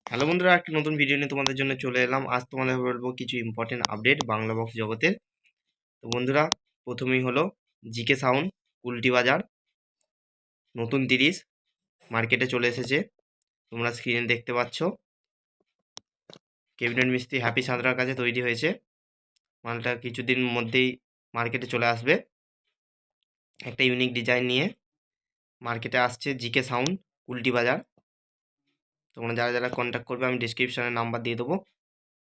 Hello বন্ধুরা, একটা নতুন ভিডিও নিয়ে তোমাদের জন্য চলে এলাম। আজ তোমাদের বলবো কিছু ইম্পর্টেন্ট আপডেট বাংলা বক্স জগতের। তো বন্ধুরা, প্রথমেই হলো জিকে সাউন্ড কুলটি বাজার নতুন 30 মার্কেটে চলে এসেছে। তোমরা স্ক্রিনে দেখতে পাচ্ছ, ক্যাবিনেট মিস্ত্রি হ্যাপি সাঁতরার কাছে তৈরি হয়েছে। মালটা কিছুদিন মধ্যেই মার্কেটে চলে আসবে। একটা ইউনিক ডিজাইন নিয়ে মার্কেটে আসছে জিকে সাউন্ড কুলটি বাজার। তোমরা যারা যারা কন্ট্যাক্ট করবে আমি ডিসক্রিপশানে নাম্বার দিয়ে দেবো,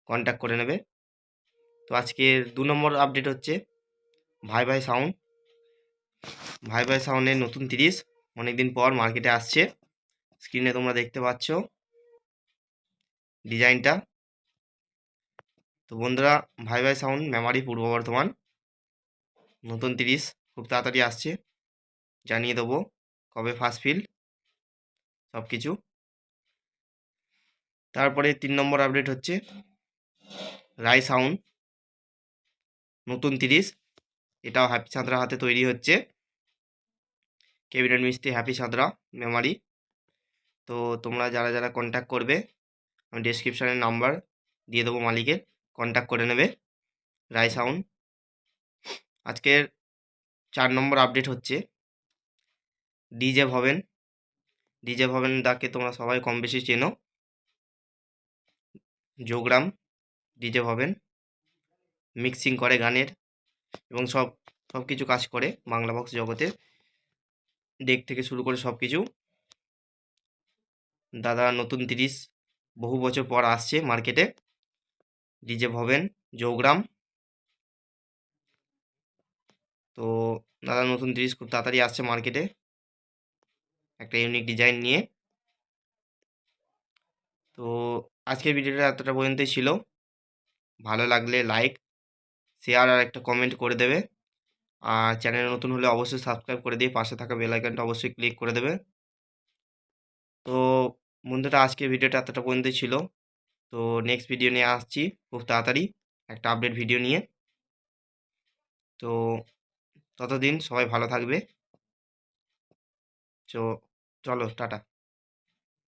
কন্ট্যাক্ট করে নেবে। তো আজকের 2 নম্বর আপডেট হচ্ছে ভাই ভাই সাউন্ড। ভাই ভাই সাউন্ডের নতুন 30 অনেকদিন পর মার্কেটে আসছে। স্ক্রিনে তোমরা দেখতে পাচ্ছ ডিজাইনটা। তো বন্ধুরা, ভাই ভাই সাউন্ড মেমারি পূর্ব বর্ধমান নতুন 30 খুব তাড়াতাড়ি আসছে। জানিয়ে দেবো কবে ফার্স্ট ফিল সব কিছু। তারপরে 3 নম্বর আপডেট হচ্ছে রাই সাউন্ড নতুন 30, এটাও হ্যাপি সাঁতরা হাতে তৈরি হচ্ছে। ক্যাবিনেট মিস্ত্রি হ্যাপি সাঁতরা মেমারি। তো তোমরা যারা যারা কন্ট্যাক্ট করবে আমি ডেসক্রিপশানের নাম্বার দিয়ে দেবো, মালিকের কন্ট্যাক্ট করে নেবে। রাই সাউন্ড। আজকের 4 নম্বর আপডেট হচ্ছে ডিজে ভবেন। ডিজে ভবেন ডাকে তোমরা সবাই কম বেশি চেনো। যোগরাম ডিজে ভবেন মিক্সিং করে গানের এবং সব কিছু কাজ করে বাংলা বক্স জগতে, ডেক থেকে শুরু করে সব কিছু। দাদা নতুন 30 বহু বছর পর আসছে মার্কেটে। ডিজে ভবেন যোগরাম। তো দাদা নতুন 30 খুব তাড়াতাড়ি আসছে মার্কেটে একটা ইউনিক ডিজাইন নিয়ে। তো আজকের ভিডিওটা এতটা পর্যন্তই ছিল। ভালো লাগলে লাইক, শেয়ার আর একটা কমেন্ট করে দেবে। আর চ্যানেলে নতুন হলে অবশ্যই সাবস্ক্রাইব করে দিয়ে পাশে থাকা বেল আইকনটা অবশ্যই ক্লিক করে দেবে। তো বন্ধুরা, আজকের ভিডিওটা এতটা পর্যন্তই ছিল। তো নেক্সট ভিডিও নিয়ে আসছি খুব তাড়াতাড়ি একটা আপডেট ভিডিও নিয়ে। তো ততদিন সবাই ভালো থাকবে। চলো টাটা।